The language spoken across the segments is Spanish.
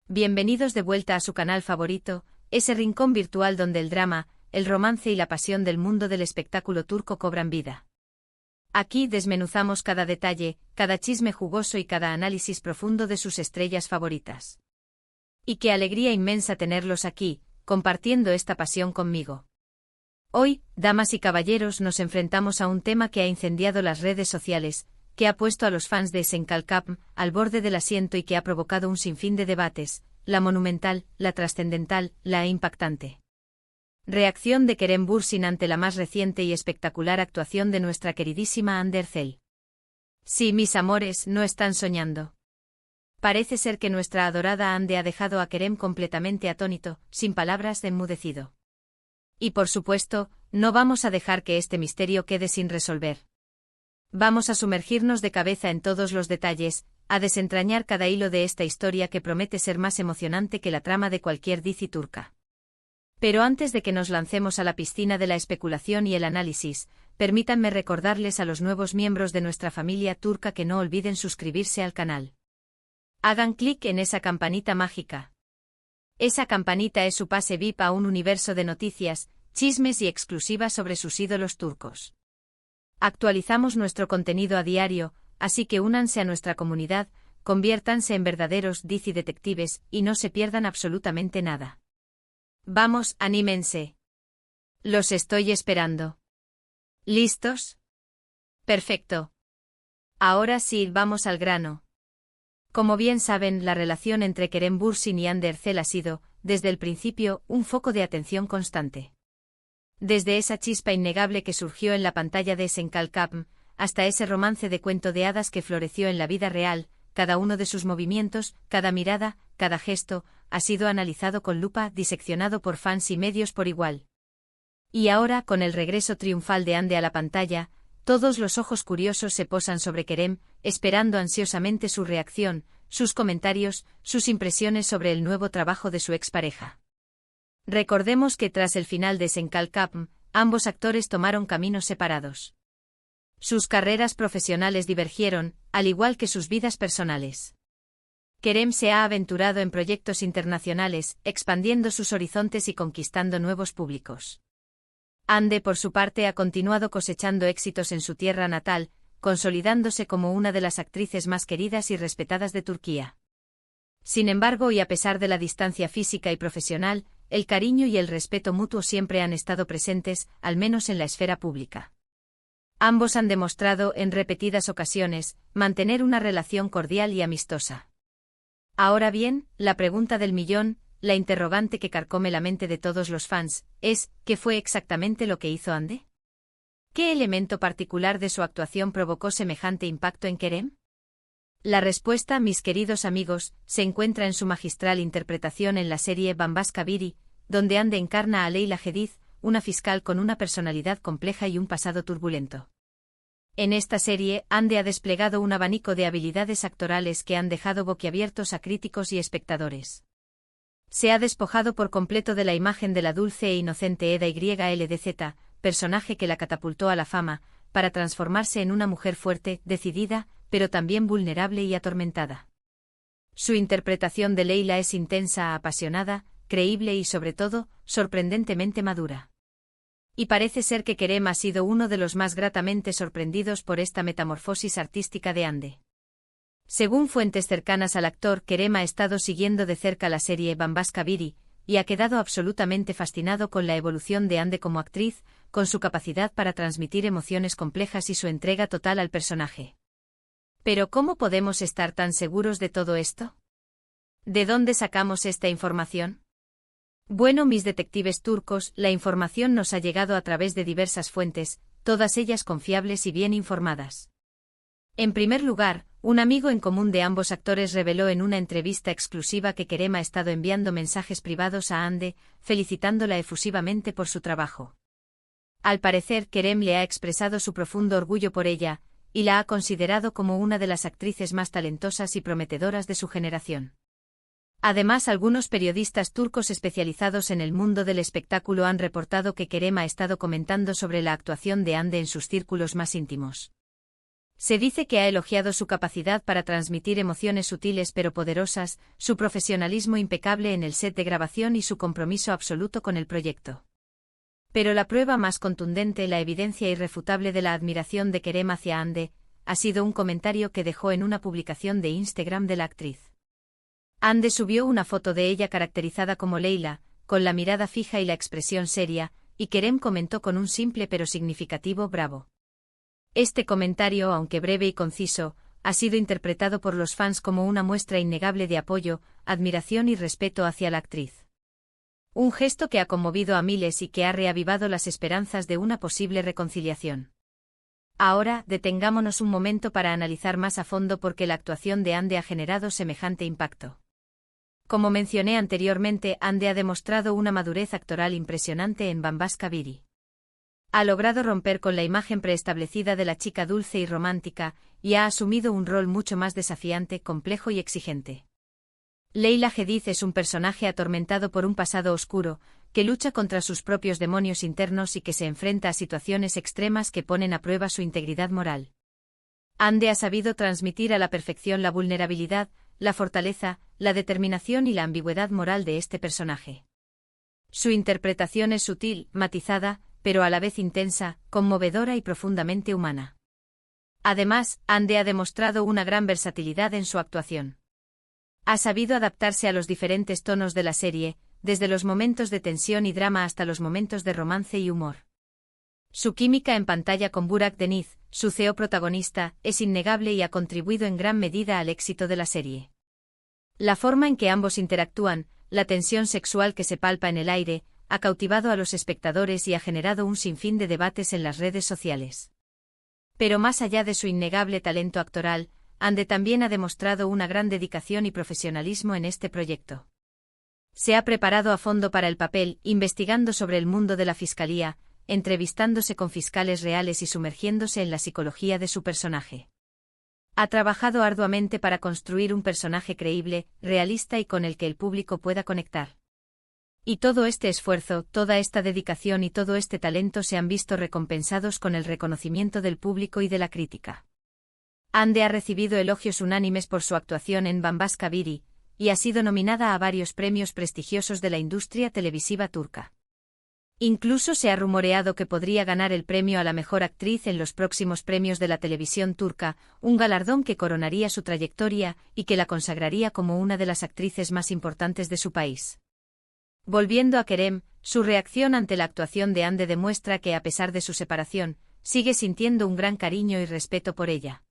Bienvenidos de vuelta a su canal favorito, ese rincón virtual donde el drama, el romance y la pasión del mundo del espectáculo turco cobran vida. Aquí desmenuzamos cada detalle, cada chisme jugoso y cada análisis profundo de sus estrellas favoritas. Y qué alegría inmensa tenerlos aquí, compartiendo esta pasión conmigo. Hoy, damas y caballeros, nos enfrentamos a un tema que ha incendiado las redes sociales, que ha puesto a los fans de Esenkalkapm al borde del asiento y que ha provocado un sinfín de debates: la monumental, la trascendental, la impactante. Reacción de Kerem Bürsin ante la más reciente y espectacular actuación de nuestra queridísima Hande Erçel. Sí, mis amores, no están soñando. Parece ser que nuestra adorada Hande ha dejado a Kerem completamente atónito, sin palabras, enmudecido. Y por supuesto, no vamos a dejar que este misterio quede sin resolver. Vamos a sumergirnos de cabeza en todos los detalles, a desentrañar cada hilo de esta historia que promete ser más emocionante que la trama de cualquier dizi turca. Pero antes de que nos lancemos a la piscina de la especulación y el análisis, permítanme recordarles a los nuevos miembros de nuestra familia turca que no olviden suscribirse al canal. Hagan clic en esa campanita mágica. Esa campanita es su pase VIP a un universo de noticias, chismes y exclusivas sobre sus ídolos turcos. Actualizamos nuestro contenido a diario, así que únanse a nuestra comunidad, conviértanse en verdaderos dizi detectives y no se pierdan absolutamente nada. Vamos, anímense. Los estoy esperando. ¿Listos? Perfecto. Ahora sí, vamos al grano. Como bien saben, la relación entre Kerem Bürsin y Hande Erçel ha sido, desde el principio, un foco de atención constante. Desde esa chispa innegable que surgió en la pantalla de Esenkalkapm, hasta ese romance de cuento de hadas que floreció en la vida real, cada uno de sus movimientos, cada mirada, cada gesto, ha sido analizado con lupa, diseccionado por fans y medios por igual. Y ahora, con el regreso triunfal de Hande a la pantalla, todos los ojos curiosos se posan sobre Kerem, esperando ansiosamente su reacción, sus comentarios, sus impresiones sobre el nuevo trabajo de su expareja. Recordemos que tras el final de Esenkalkapm, ambos actores tomaron caminos separados. Sus carreras profesionales divergieron, al igual que sus vidas personales. Kerem se ha aventurado en proyectos internacionales, expandiendo sus horizontes y conquistando nuevos públicos. Hande, por su parte, ha continuado cosechando éxitos en su tierra natal, consolidándose como una de las actrices más queridas y respetadas de Turquía. Sin embargo, y a pesar de la distancia física y profesional, el cariño y el respeto mutuo siempre han estado presentes, al menos en la esfera pública. Ambos han demostrado, en repetidas ocasiones, mantener una relación cordial y amistosa. Ahora bien, la pregunta del millón, la interrogante que carcome la mente de todos los fans, es: ¿qué fue exactamente lo que hizo Hande? ¿Qué elemento particular de su actuación provocó semejante impacto en Kerem? La respuesta, mis queridos amigos, se encuentra en su magistral interpretación en la serie Bambaşka Biri, donde Hande encarna a Leyla Hadid, una fiscal con una personalidad compleja y un pasado turbulento. En esta serie, Hande ha desplegado un abanico de habilidades actorales que han dejado boquiabiertos a críticos y espectadores. Se ha despojado por completo de la imagen de la dulce e inocente Eda YLDZ, personaje que la catapultó a la fama, para transformarse en una mujer fuerte, decidida, pero también vulnerable y atormentada. Su interpretación de Leyla es intensa, apasionada, creíble y sobre todo, sorprendentemente madura. Y parece ser que Kerem ha sido uno de los más gratamente sorprendidos por esta metamorfosis artística de Hande. Según fuentes cercanas al actor, Kerem ha estado siguiendo de cerca la serie Bambaşka Biri, y ha quedado absolutamente fascinado con la evolución de Hande como actriz, con su capacidad para transmitir emociones complejas y su entrega total al personaje. Pero ¿cómo podemos estar tan seguros de todo esto? ¿De dónde sacamos esta información? Bueno, mis detectives turcos, la información nos ha llegado a través de diversas fuentes, todas ellas confiables y bien informadas. En primer lugar, un amigo en común de ambos actores reveló en una entrevista exclusiva que Kerem ha estado enviando mensajes privados a Hande, felicitándola efusivamente por su trabajo. Al parecer, Kerem le ha expresado su profundo orgullo por ella, y la ha considerado como una de las actrices más talentosas y prometedoras de su generación. Además, algunos periodistas turcos especializados en el mundo del espectáculo han reportado que Kerem ha estado comentando sobre la actuación de Hande en sus círculos más íntimos. Se dice que ha elogiado su capacidad para transmitir emociones sutiles pero poderosas, su profesionalismo impecable en el set de grabación y su compromiso absoluto con el proyecto. Pero la prueba más contundente, la evidencia irrefutable de la admiración de Kerem hacia Hande, ha sido un comentario que dejó en una publicación de Instagram de la actriz. Hande subió una foto de ella caracterizada como Leila, con la mirada fija y la expresión seria, y Kerem comentó con un simple pero significativo bravo. Este comentario, aunque breve y conciso, ha sido interpretado por los fans como una muestra innegable de apoyo, admiración y respeto hacia la actriz. Un gesto que ha conmovido a miles y que ha reavivado las esperanzas de una posible reconciliación. Ahora, detengámonos un momento para analizar más a fondo por qué la actuación de Hande ha generado semejante impacto. Como mencioné anteriormente, Hande ha demostrado una madurez actoral impresionante en Bambaska Birie. Ha logrado romper con la imagen preestablecida de la chica dulce y romántica, y ha asumido un rol mucho más desafiante, complejo y exigente. Leila Hadid es un personaje atormentado por un pasado oscuro, que lucha contra sus propios demonios internos y que se enfrenta a situaciones extremas que ponen a prueba su integridad moral. Hande ha sabido transmitir a la perfección la vulnerabilidad, la fortaleza, la determinación y la ambigüedad moral de este personaje. Su interpretación es sutil, matizada, pero a la vez intensa, conmovedora y profundamente humana. Además, Hande ha demostrado una gran versatilidad en su actuación. Ha sabido adaptarse a los diferentes tonos de la serie, desde los momentos de tensión y drama hasta los momentos de romance y humor. Su química en pantalla con Burak Deniz, su CEO protagonista, es innegable y ha contribuido en gran medida al éxito de la serie. La forma en que ambos interactúan, la tensión sexual que se palpa en el aire, ha cautivado a los espectadores y ha generado un sinfín de debates en las redes sociales. Pero más allá de su innegable talento actoral, Hande también ha demostrado una gran dedicación y profesionalismo en este proyecto. Se ha preparado a fondo para el papel, investigando sobre el mundo de la fiscalía, entrevistándose con fiscales reales y sumergiéndose en la psicología de su personaje. Ha trabajado arduamente para construir un personaje creíble, realista y con el que el público pueda conectar. Y todo este esfuerzo, toda esta dedicación y todo este talento se han visto recompensados con el reconocimiento del público y de la crítica. Hande ha recibido elogios unánimes por su actuación en Bambaska Birie, y ha sido nominada a varios premios prestigiosos de la industria televisiva turca. Incluso se ha rumoreado que podría ganar el premio a la mejor actriz en los próximos premios de la televisión turca, un galardón que coronaría su trayectoria y que la consagraría como una de las actrices más importantes de su país. Volviendo a Kerem, su reacción ante la actuación de Hande demuestra que a pesar de su separación, sigue sintiendo un gran cariño y respeto por ella.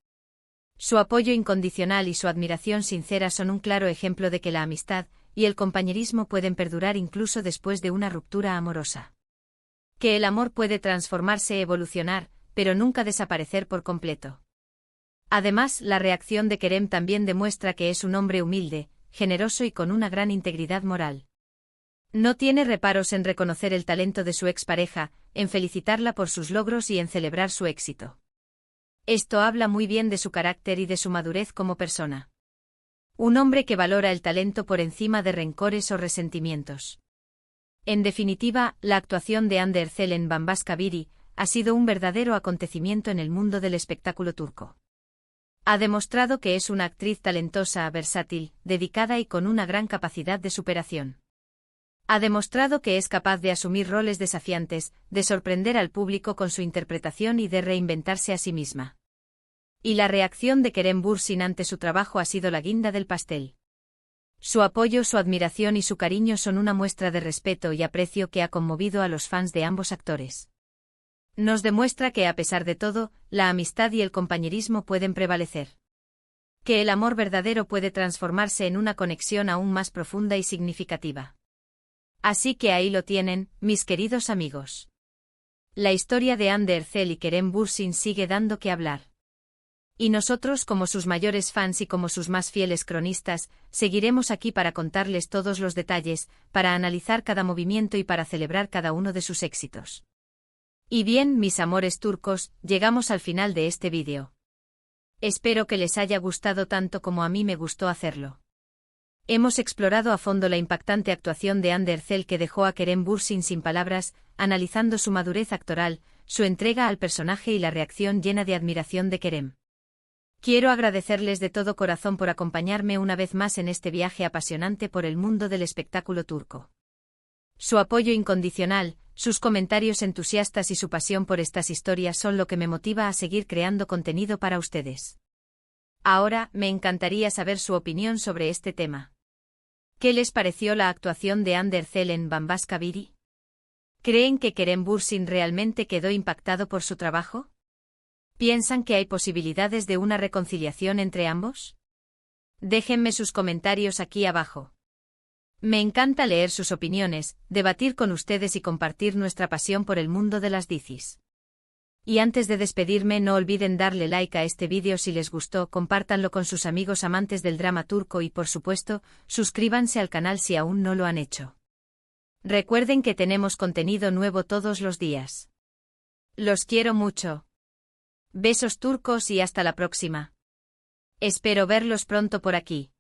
Su apoyo incondicional y su admiración sincera son un claro ejemplo de que la amistad y el compañerismo pueden perdurar incluso después de una ruptura amorosa. Que el amor puede transformarse, evolucionar, pero nunca desaparecer por completo. Además, la reacción de Kerem también demuestra que es un hombre humilde, generoso y con una gran integridad moral. No tiene reparos en reconocer el talento de su expareja, en felicitarla por sus logros y en celebrar su éxito. Esto habla muy bien de su carácter y de su madurez como persona. Un hombre que valora el talento por encima de rencores o resentimientos. En definitiva, la actuación de Hande Erçel en Bambaska Birie ha sido un verdadero acontecimiento en el mundo del espectáculo turco. Ha demostrado que es una actriz talentosa, versátil, dedicada y con una gran capacidad de superación. Ha demostrado que es capaz de asumir roles desafiantes, de sorprender al público con su interpretación y de reinventarse a sí misma. Y la reacción de Kerem Bürsin ante su trabajo ha sido la guinda del pastel. Su apoyo, su admiración y su cariño son una muestra de respeto y aprecio que ha conmovido a los fans de ambos actores. Nos demuestra que a pesar de todo, la amistad y el compañerismo pueden prevalecer. Que el amor verdadero puede transformarse en una conexión aún más profunda y significativa. Así que ahí lo tienen, mis queridos amigos. La historia de Hande Erçel y Kerem Bürsin sigue dando que hablar. Y nosotros, como sus mayores fans y como sus más fieles cronistas, seguiremos aquí para contarles todos los detalles, para analizar cada movimiento y para celebrar cada uno de sus éxitos. Y bien, mis amores turcos, llegamos al final de este vídeo. Espero que les haya gustado tanto como a mí me gustó hacerlo. Hemos explorado a fondo la impactante actuación de Hande Erçel que dejó a Kerem Bürsin sin palabras, analizando su madurez actoral, su entrega al personaje y la reacción llena de admiración de Kerem. Quiero agradecerles de todo corazón por acompañarme una vez más en este viaje apasionante por el mundo del espectáculo turco. Su apoyo incondicional, sus comentarios entusiastas y su pasión por estas historias son lo que me motiva a seguir creando contenido para ustedes. Ahora, me encantaría saber su opinión sobre este tema. ¿Qué les pareció la actuación de Hande Erçel en Bambaşka? ¿Creen que Kerem Bürsin realmente quedó impactado por su trabajo? ¿Piensan que hay posibilidades de una reconciliación entre ambos? Déjenme sus comentarios aquí abajo. Me encanta leer sus opiniones, debatir con ustedes y compartir nuestra pasión por el mundo de las dicis. Y antes de despedirme, no olviden darle like a este vídeo si les gustó, compártanlo con sus amigos amantes del drama turco y por supuesto, suscríbanse al canal si aún no lo han hecho. Recuerden que tenemos contenido nuevo todos los días. Los quiero mucho. Besos turcos y hasta la próxima. Espero verlos pronto por aquí.